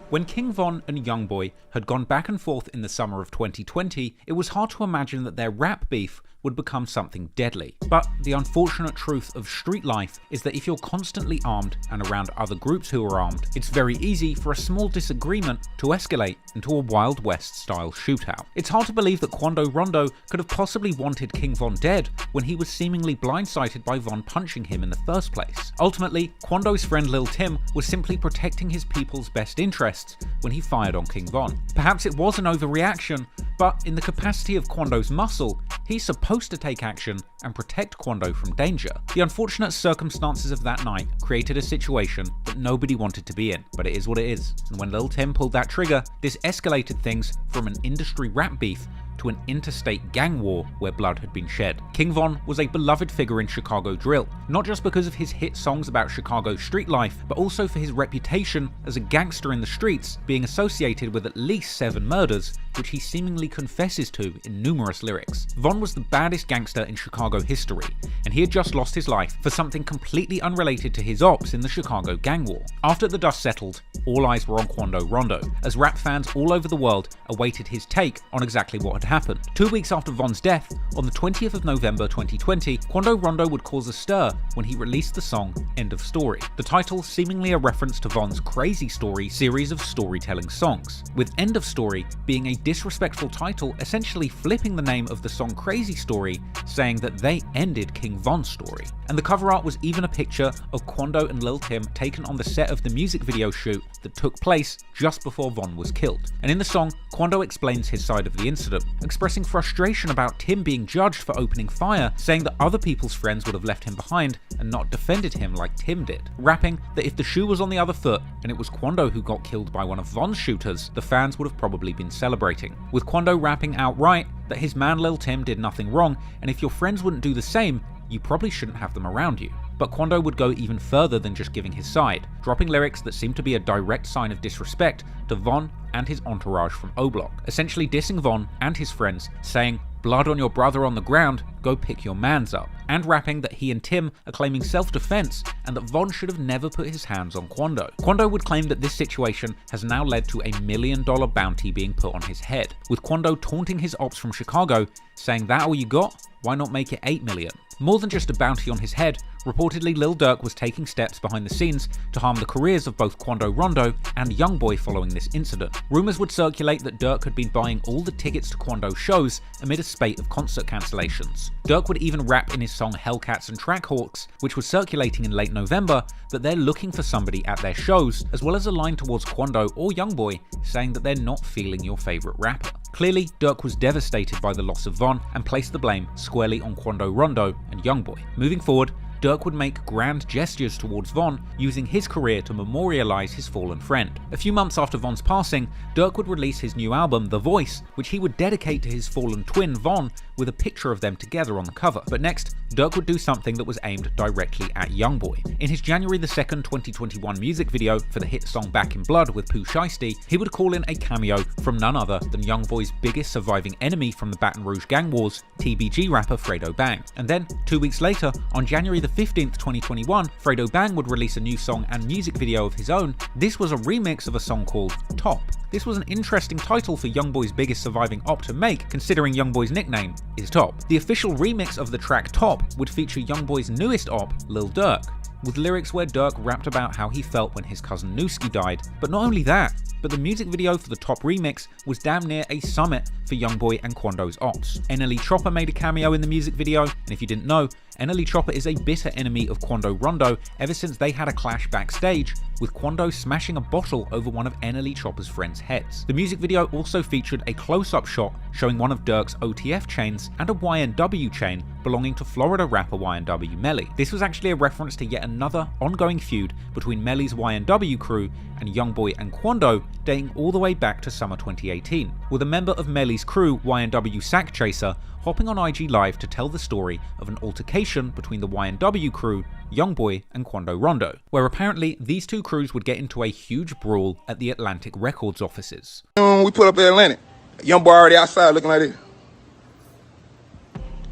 When King Von and YoungBoy had gone back and forth in the summer of 2020, it was hard to imagine that their rap beef would become something deadly. But the unfortunate truth of street life is that if you're constantly armed and around other groups who are armed, it's very easy for a small disagreement to escalate into a Wild West style shootout. It's hard to believe that Quando Rondo could have possibly wanted King Von dead when he was seemingly blindsided by Von punching him in the first place. Ultimately, Quando's friend Lil Tim was simply protecting his people's best interests when he fired on King Von. Perhaps it was an overreaction, but in the capacity of Quando's muscle, he's supposed to take action and protect Quando from danger. The unfortunate circumstances of that night created a situation that nobody wanted to be in, but it is what it is. And when Lil Tim pulled that trigger, this escalated things from an industry rap beef to an interstate gang war where blood had been shed. King Von was a beloved figure in Chicago drill, not just because of his hit songs about Chicago street life, but also for his reputation as a gangster in the streets, being associated with at least 7 murders, which he seemingly confesses to in numerous lyrics. Von was the baddest gangster in Chicago history, and he had just lost his life for something completely unrelated to his ops in the Chicago gang war. After the dust settled, all eyes were on Quando Rondo, as rap fans all over the world awaited his take on exactly what had happened. 2 weeks after Von's death, on the 20th of November 2020, Quando Rondo would cause a stir when he released the song End of Story, the title seemingly a reference to Von's Crazy Story series of storytelling songs, with End of Story being a disrespectful title, essentially flipping the name of the song Crazy Story, saying that they ended King Von's story. And the cover art was even a picture of Quando and Lil Tim taken on the set of the music video shoot that took place just before Von was killed. And in the song, Quando explains his side of the incident, expressing frustration about Tim being judged for opening fire, saying that other people's friends would have left him behind and not defended him like Tim did, rapping that if the shoe was on the other foot and it was Quando who got killed by one of Von's shooters, the fans would have probably been celebrating, with Quando rapping outright that his man Lil Tim did nothing wrong, and if your friends wouldn't do the same, you probably shouldn't have them around you. But Quando would go even further than just giving his side, dropping lyrics that seemed to be a direct sign of disrespect to Von and his entourage from O-Block, essentially dissing Von and his friends, saying, "Blood on your brother on the ground, go pick your mans up," and rapping that he and Tim are claiming self-defense and that Von should have never put his hands on Quando. Quando would claim that this situation has now led to $1 million bounty being put on his head, with Quando taunting his ops from Chicago, saying that all you got? Why not make it 8 million? More than just a bounty on his head, reportedly Lil Durk was taking steps behind the scenes to harm the careers of both Quando Rondo and YoungBoy following this incident. Rumours would circulate that Durk had been buying all the tickets to Quando's shows amid a spate of concert cancellations. Durk would even rap in his song Hellcats and Trackhawks, which was circulating in late November, that they're looking for somebody at their shows, as well as a line towards Quando or YoungBoy saying that they're not feeling your favourite rapper. Clearly, Durk was devastated by the loss of Von and placed the blame squarely on Quando Rondo and YoungBoy. Moving forward, Durk would make grand gestures towards Von, using his career to memorialise his fallen friend. A few months after Von's passing, Durk would release his new album, The Voice, which he would dedicate to his fallen twin, Von, with a picture of them together on the cover. But next, Durk would do something that was aimed directly at YoungBoy. In his January 2nd, 2021 music video for the hit song Back in Blood with Pooh Shiesty, he would call in a cameo from none other than YoungBoy's biggest surviving enemy from the Baton Rouge gang wars, TBG rapper Fredo Bang. And then, 2 weeks later, on January 15th, 2021, Fredo Bang would release a new song and music video of his own. This was a remix of a song called Top. This was an interesting title for YoungBoy's biggest surviving op to make, considering YoungBoy's nickname is Top. The official remix of the track Top would feature YoungBoy's newest op, Lil Durk, with lyrics where Durk rapped about how he felt when his cousin Nooski died. But not only that, but the music video for the Top remix was damn near a summit for YoungBoy and Quando's ops. NLE Chopper made a cameo in the music video, and if you didn't know, NLE Chopper is a bitter enemy of Quando Rondo ever since they had a clash backstage, with Quando smashing a bottle over one of NLE Chopper's friends' heads. The music video also featured a close-up shot showing one of Durk's OTF chains and a YNW chain belonging to Florida rapper YNW Melly. This was actually a reference to yet another ongoing feud between Melly's YNW crew and YoungBoy and Quando, dating all the way back to summer 2018, with a member of Melly's crew, YNW Sack Chaser, hopping on IG Live to tell the story of an altercation between the YNW crew, YoungBoy and Quando Rondo, where apparently these two crews would get into a huge brawl at the Atlantic Records offices. We put up at Atlantic. YoungBoy already outside looking like this.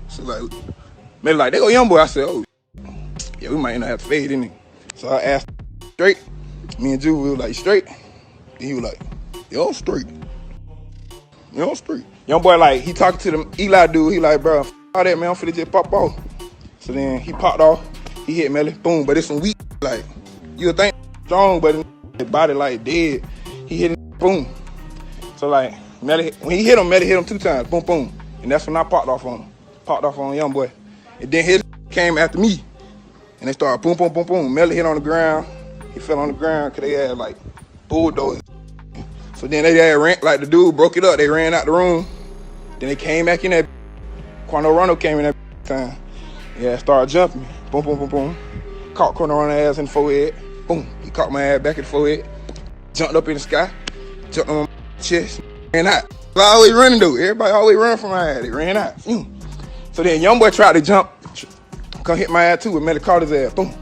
So like, maybe like, they go YoungBoy. I said, oh, yeah, we might not have to fade in it. So I asked straight. Me and Drew, we were like, straight. And he was like, yo, I'm straight. Yo, I'm straight. Young boy, like, he talking to them Eli dude. He like, bro, all that, man, I'm finna just pop off. So then he popped off. He hit Melly, boom. But it's some weak, like, you would think strong, but his body, like, dead. He hit him, boom. So, like, Melly, when he hit him, Melly hit him 2 times, boom, boom. And that's when I popped off on him. Popped off on Young Boy. And then his came after me. And they started boom, boom, boom, boom. Melly hit on the ground. He fell on the ground because they had, like, bulldozers. So then they ran, like, the dude broke it up. They ran out the room. Then they came back in that. Quando Rondo came in that time. Yeah, started jumping. Boom, boom, boom, boom. Caught Quando Rondo ass in the forehead. Boom. He caught my ass back in the forehead. Jumped up in the sky. Jumped on my chest. Ran out. I always running though. Everybody always run from my ass. They ran out. So then Young Boy tried to jump. Come hit my ass too. With Melly caught his ass. Boom.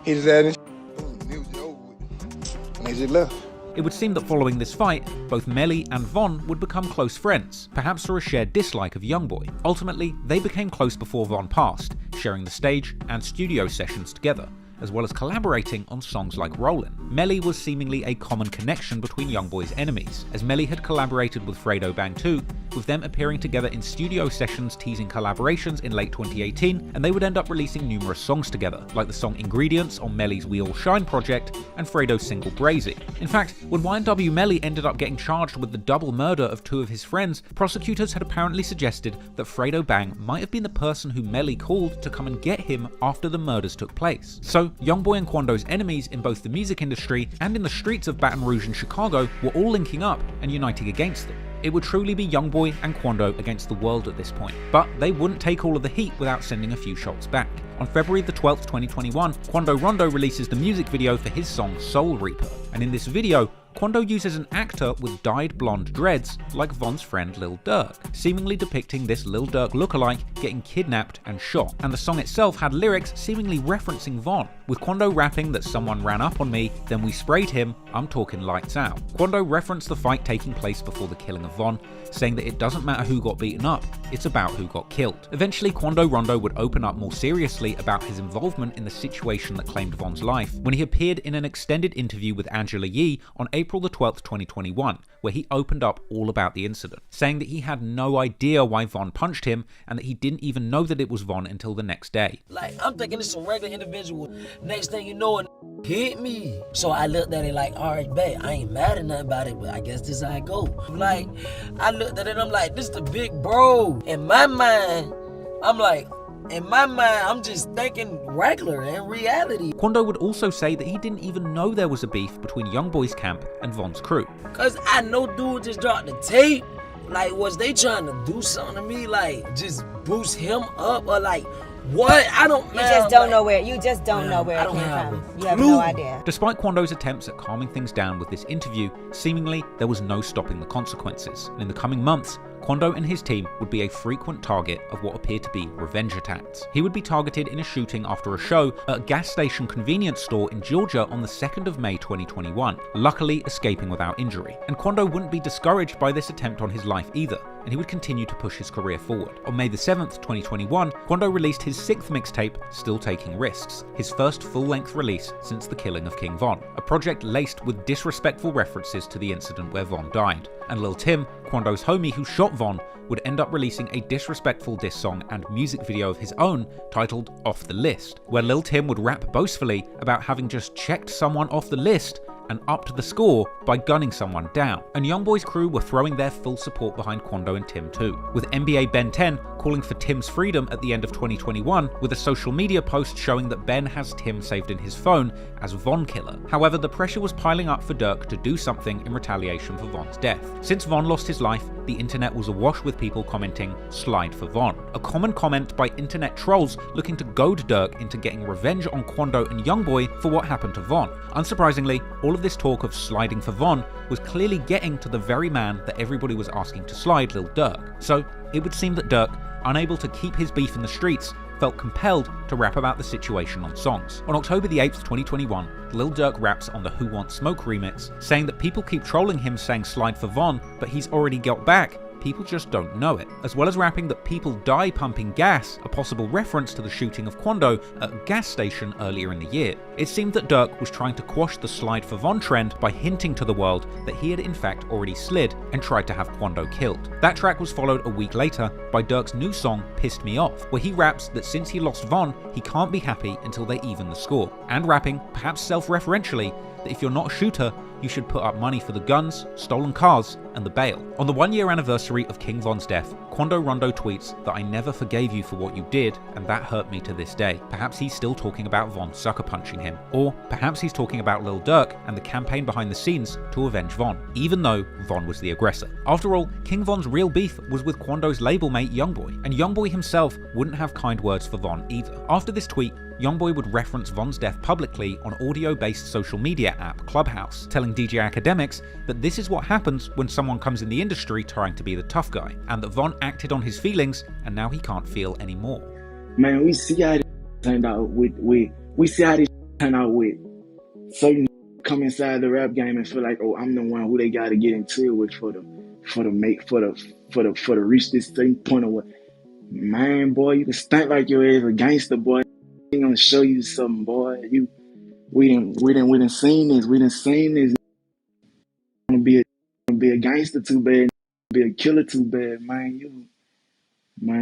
Hit his ass and boom. It was over with. And they just left. It would seem that following this fight, both Melly and Von would become close friends, perhaps through a shared dislike of YoungBoy. Ultimately, they became close before Von passed, sharing the stage and studio sessions together, as well as collaborating on songs like Rollin'. Melly was seemingly a common connection between YoungBoy's enemies, as Melly had collaborated with Fredo Bang 2, with them appearing together in studio sessions teasing collaborations in late 2018, and they would end up releasing numerous songs together, like the song Ingredients on Melly's We All Shine project and Fredo's single Brazy. In fact, when YNW Melly ended up getting charged with the double murder of 2 of his friends, prosecutors had apparently suggested that Fredo Bang might have been the person who Melly called to come and get him after the murders took place. So, YoungBoy and Quando's enemies in both the music industry and in the streets of Baton Rouge and Chicago were all linking up and uniting against them. It would truly be YoungBoy and Quando against the world at this point, but they wouldn't take all of the heat without sending a few shots back. On February the 12th, 2021, Quando Rondo releases the music video for his song Soul Reaper, and in this video, Quando uses an actor with dyed blonde dreads like Von's friend Lil Durk, seemingly depicting this Lil Durk lookalike getting kidnapped and shot, and the song itself had lyrics seemingly referencing Von, with Quando rapping that someone ran up on me, then we sprayed him, I'm talking lights out. Quando referenced the fight taking place before the killing of Von, saying that it doesn't matter who got beaten up, it's about who got killed. Eventually, Quando Rondo would open up more seriously about his involvement in the situation that claimed Von's life, when he appeared in an extended interview with Angela Yee on April the 12th, 2021, where he opened up all about the incident, saying that he had no idea why Von punched him and that he didn't even know that it was Von until the next day. Like, I'm thinking it's some regular individual. Next thing you know, it hit me. So I looked at it like, all right, babe, I ain't mad at nothing about it, but I guess this how I go. Like, I looked at it, I'm like, this the big bro. In my mind, I'm just thinking regular and reality. Quando would also say that he didn't even know there was a beef between YoungBoy's camp and Von's crew. Cause I know dude just dropped the tape. Like, was they trying to do something to me? Like, just boost him up or like, what? I don't know. You just don't know where it came from. You have no idea. Despite Quando's attempts at calming things down with this interview, seemingly there was no stopping the consequences. And in the coming months, Quando and his team would be a frequent target of what appeared to be revenge attacks. He would be targeted in a shooting after a show at a gas station convenience store in Georgia on the 2nd of May 2021, luckily escaping without injury. And Quando wouldn't be discouraged by this attempt on his life either, and he would continue to push his career forward. On May the 7th, 2021, Quando released his 6th mixtape, Still Taking Risks, his first full-length release since the killing of King Von, a project laced with disrespectful references to the incident where Von died. And Lil Tim, Quando's homie who shot Von, would end up releasing a disrespectful diss song and music video of his own titled Off the List, where Lil Tim would rap boastfully about having just checked someone off the list and upped the score by gunning someone down. And YoungBoy's crew were throwing their full support behind Quando and Tim too, with NBA Ben 10 calling for Tim's freedom at the end of 2021, with a social media post showing that Ben has Tim saved in his phone as Von Killer. However, the pressure was piling up for Durk to do something in retaliation for Von's death. Since Von lost his life, the internet was awash with people commenting, "Slide for Von," a common comment by internet trolls looking to goad Durk into getting revenge on Quando and YoungBoy for what happened to Von. Unsurprisingly, all of this talk of sliding for Von was clearly getting to the very man that everybody was asking to slide, Lil Durk. So it would seem that Durk, unable to keep his beef in the streets, felt compelled to rap about the situation on songs. On October the 8th, 2021, Lil Durk raps on the Who Want Smoke remix, saying that people keep trolling him saying slide for Von, but he's already got back, people just don't know it, as well as rapping that people die pumping gas, a possible reference to the shooting of Quando at a gas station earlier in the year. It seemed that Durk was trying to quash the slide for Von trend by hinting to the world that he had in fact already slid and tried to have Quando killed. That track was followed a week later by Durk's new song Pissed Me Off, where he raps that since he lost Von, he can't be happy until they even the score, and rapping, perhaps self-referentially, that if you're not a shooter, you should put up money for the guns, stolen cars, and the bail. On the 1-year anniversary of King Von's death, Quando Rondo tweets that I never forgave you for what you did, and that hurt me to this day. Perhaps he's still talking about Von sucker punching him, or perhaps he's talking about Lil Durk and the campaign behind the scenes to avenge Von, even though Von was the aggressor. After all, King Von's real beef was with Quando's label mate YoungBoy, and YoungBoy himself wouldn't have kind words for Von either. After this tweet, YoungBoy would reference Von's death publicly on audio-based social media app Clubhouse, telling DJ Academics that this is what happens when someone comes in the industry trying to be the tough guy, and that Von acted on his feelings and now he can't feel anymore. Man, we see how this turned out we see how this turned out with certain come inside the rap game and feel like, oh, I'm the one who they gotta get into it with for the reach this certain point of what. Man, boy, you can stunt like your ass a gangster, boy. I'm gonna show you something, boy. We done seen this. We done seen this. Wanna be a gangster too bad. Be a killer too bad, man.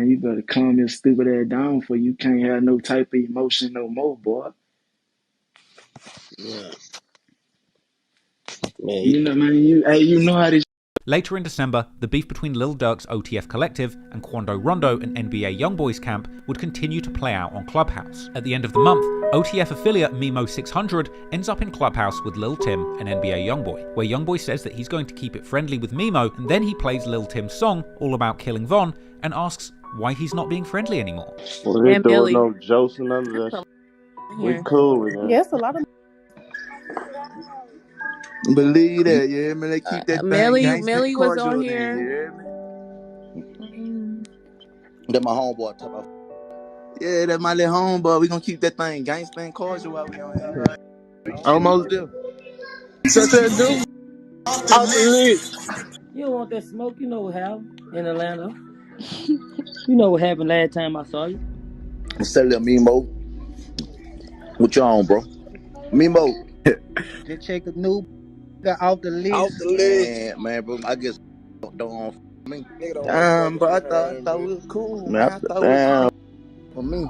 You better calm your stupid ass down, for you can't have no type of emotion no more, boy. Yeah. Man, you know, man. You know how this. Later in December, the beef between Lil Durk's OTF Collective and Quando Rondo and NBA YoungBoy's camp would continue to play out on Clubhouse. At the end of the month, OTF affiliate Mimo600 ends up in Clubhouse with Lil Tim and NBA YoungBoy, where YoungBoy says that he's going to keep it friendly with Mimo, and then he plays Lil Tim's song, all about killing Von, and asks why he's not being friendly anymore. Well, they doing no jokes and none of that. We cool with that. Yes, a lot of. Believe that, yeah, man. They keep that Melly was on here. That my homeboy talk about. Yeah, that my little homeboy. We gonna keep that thing gangsta and cordial while we on here. Right? Almost there. Such a dude. You don't want that smoke, you know what happened in Atlanta. You know what happened last time I saw you. Say little Mimo. What you on, bro? Mimo. Just check the new off the list. Off the list. Man, bro, I guess don't on me. But I thought we was cool. Man, I thought we was for me.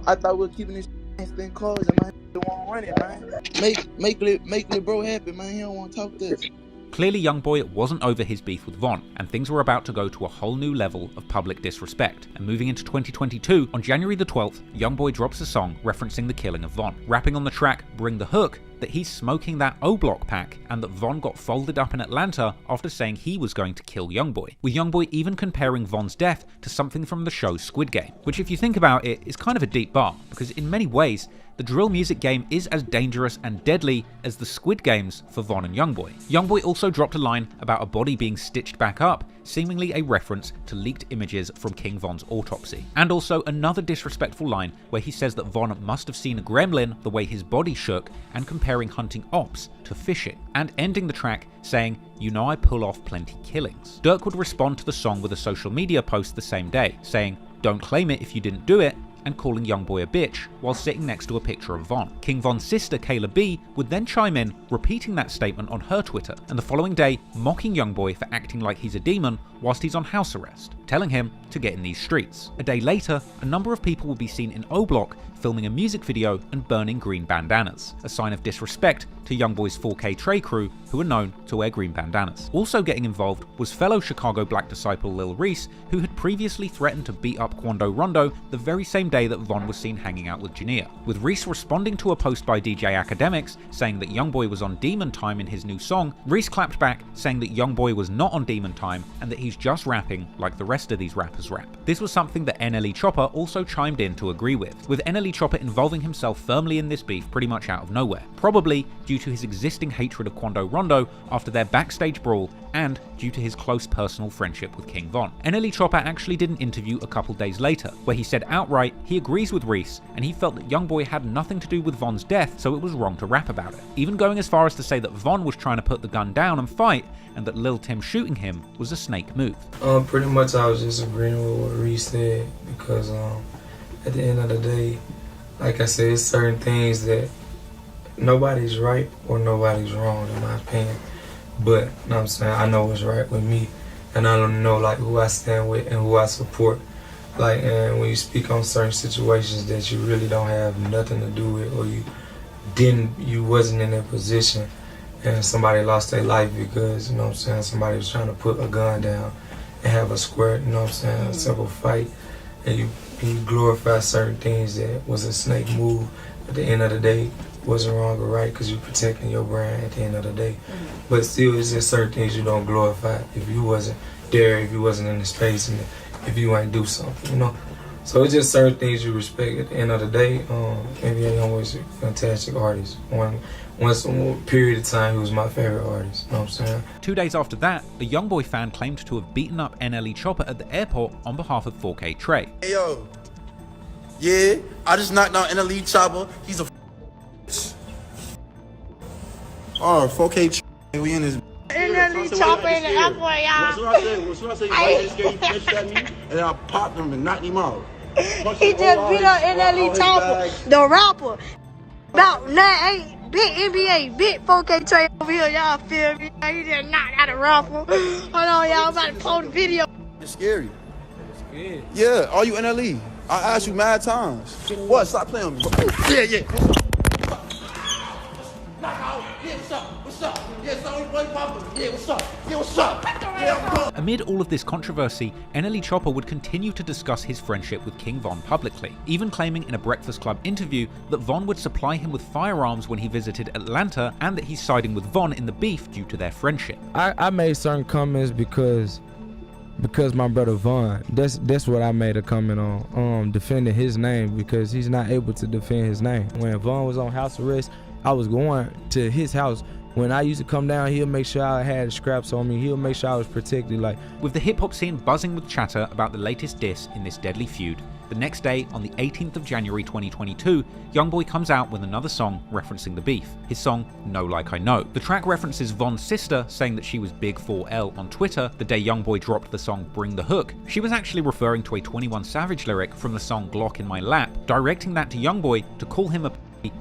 I thought we were keeping this thing closed, and man, don't want to run it, man. Make little bro happy, man. He don't want to talk this. Clearly, YoungBoy wasn't over his beef with Von, and things were about to go to a whole new level of public disrespect. And moving into 2022, on January the 12th, YoungBoy drops a song referencing the killing of Von, rapping on the track Bring the Hook that he's smoking that O-Block pack, and that Von got folded up in Atlanta after saying he was going to kill YoungBoy, with YoungBoy even comparing Von's death to something from the show Squid Game, which if you think about it is kind of a deep bar, because in many ways, the drill music game is as dangerous and deadly as the Squid Games for Von and YoungBoy. YoungBoy also dropped a line about a body being stitched back up, seemingly a reference to leaked images from King Von's autopsy. And also another disrespectful line where he says that Von must have seen a gremlin the way his body shook, and comparing hunting ops to fishing, and ending the track saying, "You know I pull off plenty killings." Durk would respond to the song with a social media post the same day, saying, "Don't claim it if you didn't do it," and calling YoungBoy a bitch while sitting next to a picture of Von. King Von's sister Kayla B would then chime in, repeating that statement on her Twitter, and the following day mocking YoungBoy for acting like he's a demon whilst he's on house arrest, telling him to get in these streets. A day later, a number of people would be seen in O-Block filming a music video and burning green bandanas, a sign of disrespect to YoungBoy's 4K Trey crew, who are known to wear green bandanas. Also getting involved was fellow Chicago Black disciple Lil Reese, who had previously threatened to beat up Quando Rondo the very same day that Von was seen hanging out with Jania, with Reese responding to a post by DJ Academics saying that YoungBoy was on demon time in his new song. Reese clapped back saying that YoungBoy was not on demon time and that he's just rapping like the rest of these rappers rap. This was something that NLE Chopper also chimed in to agree with NLE Chopper involving himself firmly in this beef pretty much out of nowhere, probably due to his existing hatred of Quando Rondo after their backstage brawl and due to his close personal friendship with King Von. NLE Chopper actually did an interview a couple days later where he said outright He agrees with Reese, and he felt that YoungBoy had nothing to do with Von's death, so it was wrong to rap about it. Even going as far as to say that Von was trying to put the gun down and fight, and that Lil Tim shooting him was a snake move. Pretty much I was just agreeing with what Reese said, because at the end of the day, like I said, it's certain things that nobody's right or nobody's wrong in my opinion. But, you know what I'm saying, I know what's right with me, and I don't know like who I stand with and who I support. Like, and when you speak on certain situations that you really don't have nothing to do with, or you wasn't in that position, and somebody lost their life because, you know what I'm saying, somebody was trying to put a gun down and have a square, you know what I'm saying, a simple fight, and you glorify certain things that was a snake move. At the end of the day, wasn't wrong or right, because you're protecting your brand at the end of the day. But still, it's just certain things you don't glorify if you wasn't there, if you wasn't in the space, and if you ain't do something, you know. So it's just certain things you respect at the end of the day. NBA YoungBoy's a fantastic artist. Once a period of time, he was my favorite artist, you know what I'm saying? 2 days after that, a YoungBoy fan claimed to have beaten up NLE Chopper at the airport on behalf of 4K Trey. Hey yo, yeah, I just knocked out NLE Chopper. He's a oh, 4K Trey, we in this. NLE Chopper in the airport, y'all. What's what I say? You punched at me, and then I popped him and knocked him out. He just beat up NLE Chopper, the rapper. About 9-8, big NBA, big 4K Trey over here, y'all feel me? He just knocked out a rapper. Hold on, y'all, I'm about to post the video. It's scary. Yeah, are you NLE? I asked you mad times. What? Stop playing with me. Yeah. Amid all of this controversy, NLE Chopper would continue to discuss his friendship with King Von publicly, even claiming in a Breakfast Club interview that Von would supply him with firearms when he visited Atlanta, and that he's siding with Von in the beef due to their friendship. I made certain comments because my brother Von, that's what I made a comment on, defending his name, because he's not able to defend his name. When Von was on house arrest, I was going to his house. When I used to come down, he'll make sure I had scraps on me. He'll make sure I was protected. Like, with the hip-hop scene buzzing with chatter about the latest diss in this deadly feud, the next day, on the 18th of January 2022, YoungBoy comes out with another song referencing the beef, his song Know Like I Know. The track references Von's sister saying that she was Big 4L on Twitter the day YoungBoy dropped the song Bring the Hook. She was actually referring to a 21 Savage lyric from the song Glock in My Lap, directing that to YoungBoy to call him a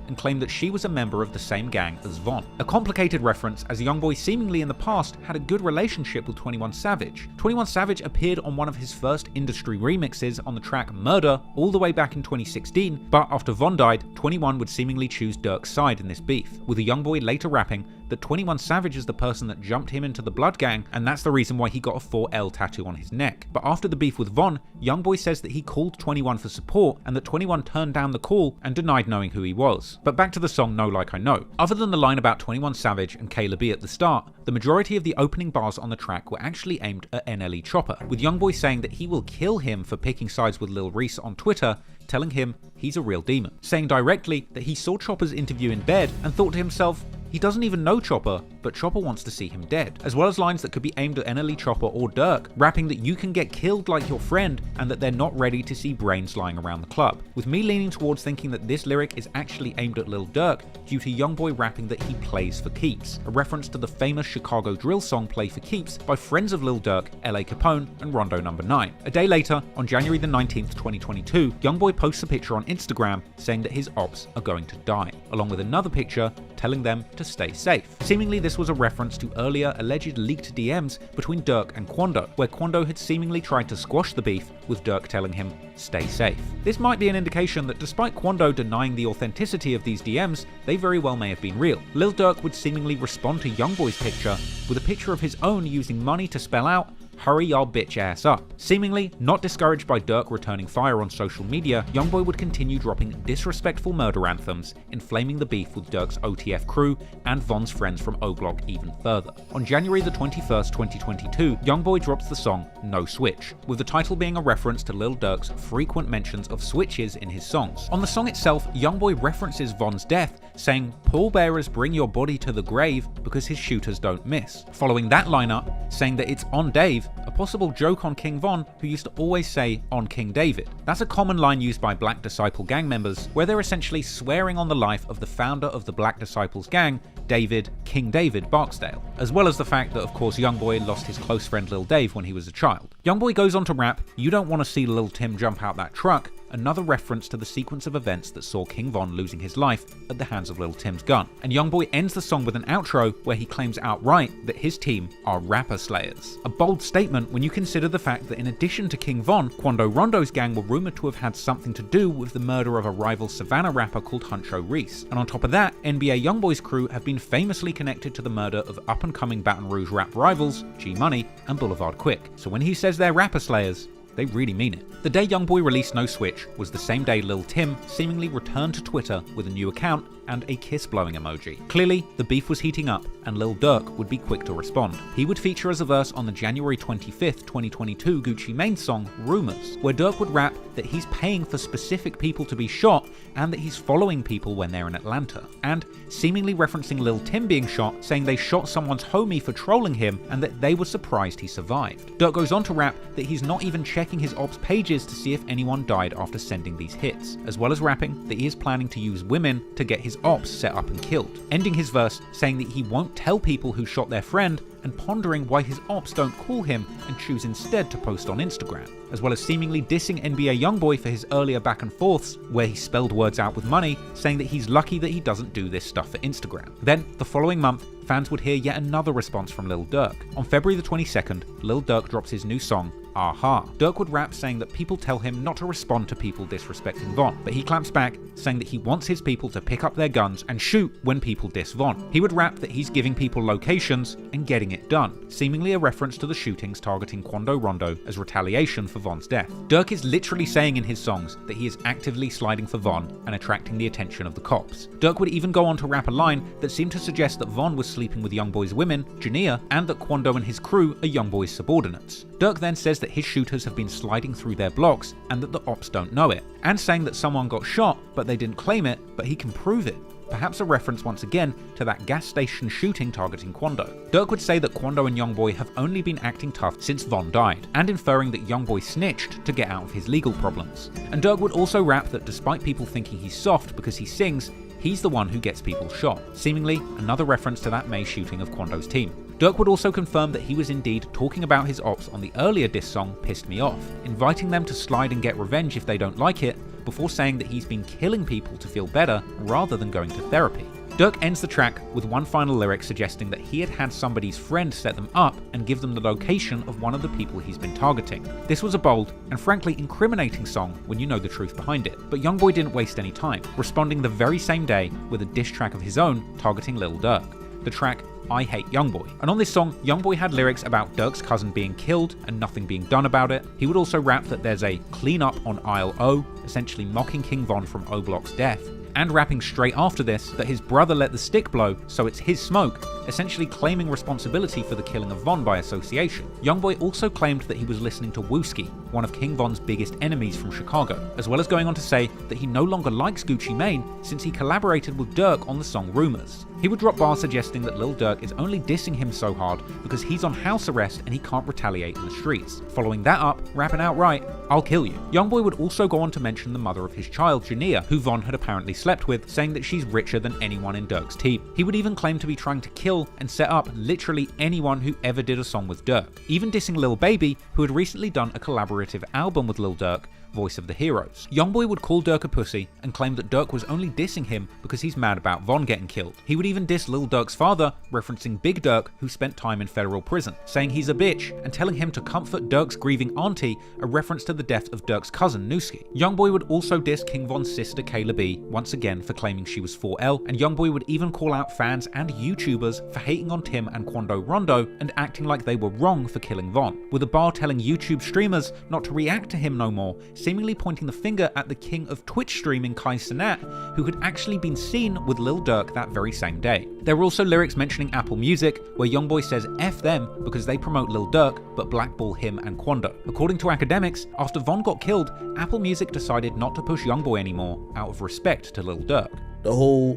and claimed that she was a member of the same gang as Von. A complicated reference, as YoungBoy seemingly in the past had a good relationship with 21 Savage. 21 Savage appeared on one of his first industry remixes on the track Murder all the way back in 2016, but after Von died, 21 would seemingly choose Durk's side in this beef, with the YoungBoy later rapping that 21 Savage is the person that jumped him into the Blood Gang, and that's the reason why he got a 4L tattoo on his neck. But after the beef with Von, YoungBoy says that he called 21 for support, and that 21 turned down the call and denied knowing who he was. But back to the song Know Like I Know. Other than the line about 21 Savage and Kayla B at the start, the majority of the opening bars on the track were actually aimed at NLE Chopper, with YoungBoy saying that he will kill him for picking sides with Lil Reese on Twitter, telling him he's a real demon, saying directly that he saw Chopper's interview in bed and thought to himself, he doesn't even know Chopper, but Chopper wants to see him dead, as well as lines that could be aimed at NLE Chopper or Durk, rapping that you can get killed like your friend and that they're not ready to see brains lying around the club. With me leaning towards thinking that this lyric is actually aimed at Lil Durk due to YoungBoy rapping that he plays for keeps, a reference to the famous Chicago drill song Play for Keeps by friends of Lil Durk, LA Capone, and Rondo No. 9. A day later, on January the 19th, 2022, YoungBoy posts a picture on Instagram saying that his ops are going to die, along with another picture telling them to stay safe. Seemingly this was a reference to earlier alleged leaked DMs between Durk and Quando, where Quando had seemingly tried to squash the beef, with Durk telling him, stay safe. This might be an indication that despite Quando denying the authenticity of these DMs, they very well may have been real. Lil Durk would seemingly respond to YoungBoy's picture with a picture of his own using money to spell out, hurry y'all bitch ass up. Seemingly not discouraged by Durk returning fire on social media, YoungBoy would continue dropping disrespectful murder anthems, inflaming the beef with Durk's OTF crew and Von's friends from O Block even further. On January the 21st, 2022, YoungBoy drops the song No Switch, with the title being a reference to Lil Durk's frequent mentions of switches in his songs. On the song itself, YoungBoy references Von's death, saying, "Pallbearers bring your body to the grave because his shooters don't miss." Following that lineup, saying that it's on Dave, a possible joke on King Von, who used to always say on King David. That's a common line used by Black Disciple gang members, where they're essentially swearing on the life of the founder of the Black Disciples gang, David, King David Barksdale, as well as the fact that of course YoungBoy lost his close friend Lil Dave when he was a child. YoungBoy goes on to rap, "You don't want to see Lil Tim jump out that truck," another reference to the sequence of events that saw King Von losing his life at the hands of Lil Tim's gun. And YoungBoy ends the song with an outro where he claims outright that his team are rapper slayers. A bold statement when you consider the fact that in addition to King Von, Quando Rondo's gang were rumoured to have had something to do with the murder of a rival Savannah rapper called Huncho Reese. And on top of that, NBA YoungBoy's crew have been famously connected to the murder of up-and-coming Baton Rouge rap rivals G Money and Boulevard Quick. So when he says they're rapper slayers, they really mean it. The day YoungBoy released No Switch was the same day Lil Tim seemingly returned to Twitter with a new account and a kiss-blowing emoji. Clearly, the beef was heating up, and Lil Durk would be quick to respond. He would feature as a verse on the January 25th, 2022 Gucci Mane song, Rumors, where Durk would rap that he's paying for specific people to be shot, and that he's following people when they're in Atlanta. And, seemingly referencing Lil Tim being shot, saying they shot someone's homie for trolling him, and that they were surprised he survived. Durk goes on to rap that he's not even checking his ops pages to see if anyone died after sending these hits, as well as rapping that he is planning to use women to get his ops set up and killed, ending his verse saying that he won't tell people who shot their friend and pondering why his ops don't call him and choose instead to post on Instagram, as well as seemingly dissing NBA YoungBoy for his earlier back and forths where he spelled words out with money, saying that he's lucky that he doesn't do this stuff for Instagram. Then, the following month, fans would hear yet another response from Lil Durk. On February the 22nd, Lil Durk drops his new song, Aha. Durk would rap saying that people tell him not to respond to people disrespecting Von, but he claps back saying that he wants his people to pick up their guns and shoot when people diss Von. He would rap that he's giving people locations and getting it done, seemingly a reference to the shootings targeting Quando Rondo as retaliation for Von's death. Durk is literally saying in his songs that he is actively sliding for Von and attracting the attention of the cops. Durk would even go on to rap a line that seemed to suggest that Von was sleeping with YoungBoy's women, Jania, and that Quando and his crew are YoungBoy's subordinates. Durk then says that his shooters have been sliding through their blocks and that the ops don't know it, and saying that someone got shot but they didn't claim it, but he can prove it. Perhaps a reference once again to that gas station shooting targeting Quando. Durk would say that Quando and YoungBoy have only been acting tough since Von died, and inferring that YoungBoy snitched to get out of his legal problems. And Durk would also rap that despite people thinking he's soft because he sings, he's the one who gets people shot, seemingly another reference to that May shooting of Quando's team. Durk would also confirm that he was indeed talking about his ops on the earlier diss song Pissed Me Off, inviting them to slide and get revenge if they don't like it, before saying that he's been killing people to feel better rather than going to therapy. Durk ends the track with one final lyric suggesting that he had had somebody's friend set them up and give them the location of one of the people he's been targeting. This was a bold and frankly incriminating song when you know the truth behind it, but YoungBoy didn't waste any time, responding the very same day with a diss track of his own targeting Lil Durk. The track I Hate YoungBoy. And on this song, YoungBoy had lyrics about Durk's cousin being killed and nothing being done about it. He would also rap that there's a clean up on aisle O, essentially mocking King Von from O Block's death, and rapping straight after this that his brother let the stick blow, so it's his smoke, essentially claiming responsibility for the killing of Von by association. YoungBoy also claimed that he was listening to Wooski, one of King Von's biggest enemies from Chicago, as well as going on to say that he no longer likes Gucci Mane since he collaborated with Durk on the song Rumors. He would drop bars suggesting that Lil Durk is only dissing him so hard because he's on house arrest and he can't retaliate in the streets. Following that up, rapping outright, I'll kill you. YoungBoy would also go on to mention the mother of his child, Jania, who Von had apparently slept with, saying that she's richer than anyone in Durk's team. He would even claim to be trying to kill and set up literally anyone who ever did a song with Durk, even dissing Lil Baby, who had recently done a collaborative album with Lil Durk, Voice of the Heroes. YoungBoy would call Durk a pussy and claim that Durk was only dissing him because he's mad about Von getting killed. He would even diss Lil Durk's father, referencing Big Durk, who spent time in federal prison, saying he's a bitch and telling him to comfort Durk's grieving auntie, a reference to the death of Durk's cousin Nooski. YoungBoy would also diss King Von's sister Kayla B, once again for claiming she was 4L, and YoungBoy would even call out fans and YouTubers for hating on Tim and Quando Rondo and acting like they were wrong for killing Von, with a bar telling YouTube streamers not to react to him no more, seemingly pointing the finger at the king of Twitch streaming, Kai Cenat, who had actually been seen with Lil Durk that very same day. There were also lyrics mentioning Apple Music, where YoungBoy says F them because they promote Lil Durk but blackball him and Quando. According to academics, after Von got killed, Apple Music decided not to push YoungBoy anymore out of respect to Lil Durk. The whole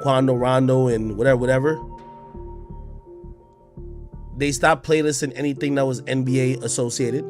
Quando Rondo and whatever. They stopped playlisting anything that was NBA associated.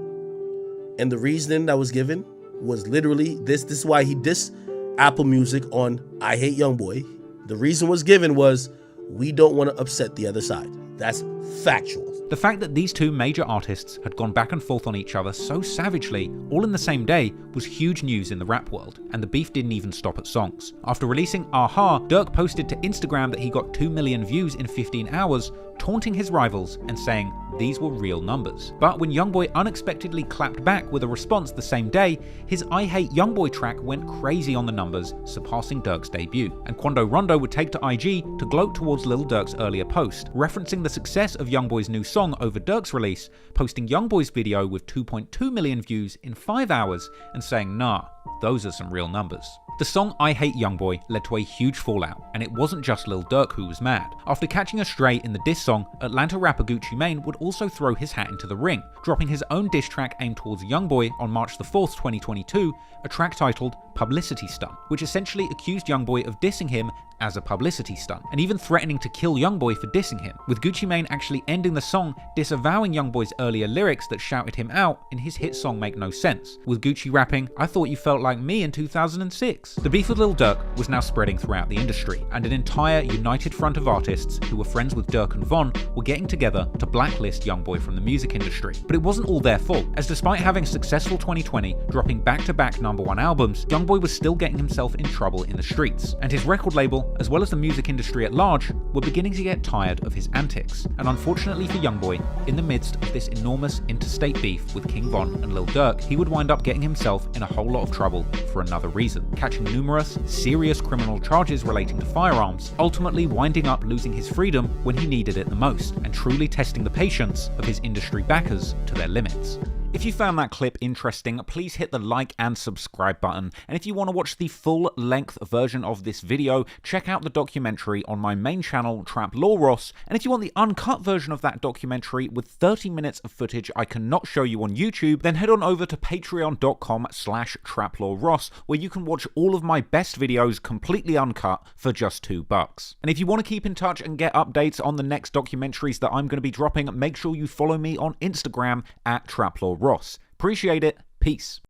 And the reasoning that was given was literally this. This is why he dissed Apple Music on I Hate YoungBoy. The reason was given was, we don't want to upset the other side. That's factual. The fact that these two major artists had gone back and forth on each other so savagely, all in the same day, was huge news in the rap world, and the beef didn't even stop at songs. After releasing Aha, Durk posted to Instagram that he got 2 million views in 15 hours, taunting his rivals and saying these were real numbers. But when YoungBoy unexpectedly clapped back with a response the same day, his I Hate YoungBoy track went crazy on the numbers, surpassing Durk's debut. And Quando Rondo would take to IG to gloat towards Lil Durk's earlier post, referencing the success of YoungBoy's new song over Durk's release, posting YoungBoy's video with 2.2 million views in 5 hours and saying, nah, those are some real numbers. The song I Hate YoungBoy led to a huge fallout, and it wasn't just Lil Durk who was mad. After catching a stray in the diss song, Atlanta rapper Gucci Mane would also throw his hat into the ring, dropping his own diss track aimed towards YoungBoy on March 4th, 2022, a track titled Publicity Stunt, which essentially accused YoungBoy of dissing him as a publicity stunt, and even threatening to kill YoungBoy for dissing him, with Gucci Mane actually ending the song disavowing YoungBoy's earlier lyrics that shouted him out in his hit song Make No Sense, with Gucci rapping, I thought you felt like me in 2006. The beef with Lil Durk was now spreading throughout the industry, and an entire united front of artists who were friends with Durk and Von were getting together to blacklist YoungBoy from the music industry. But it wasn't all their fault, as despite having a successful 2020, dropping back-to-back #1 albums, YoungBoy was still getting himself in trouble in the streets, and his record label, as well as the music industry at large, were beginning to get tired of his antics. And unfortunately for YoungBoy, in the midst of this enormous interstate beef with King Von and Lil Durk, he would wind up getting himself in a whole lot of trouble for another reason, catching numerous serious criminal charges relating to firearms, ultimately winding up losing his freedom when he needed it the most, and truly testing the patience of his industry backers to their limits. If you found that clip interesting, please hit the like and subscribe button. And if you want to watch the full-length version of this video, check out the documentary on my main channel, Trap Law Ross. And if you want the uncut version of that documentary with 30 minutes of footage I cannot show you on YouTube, then head on over to patreon.com/traplawross, where you can watch all of my best videos completely uncut for just $2. And if you want to keep in touch and get updates on the next documentaries that I'm going to be dropping, make sure you follow me on Instagram @traplawross. Appreciate it. Peace.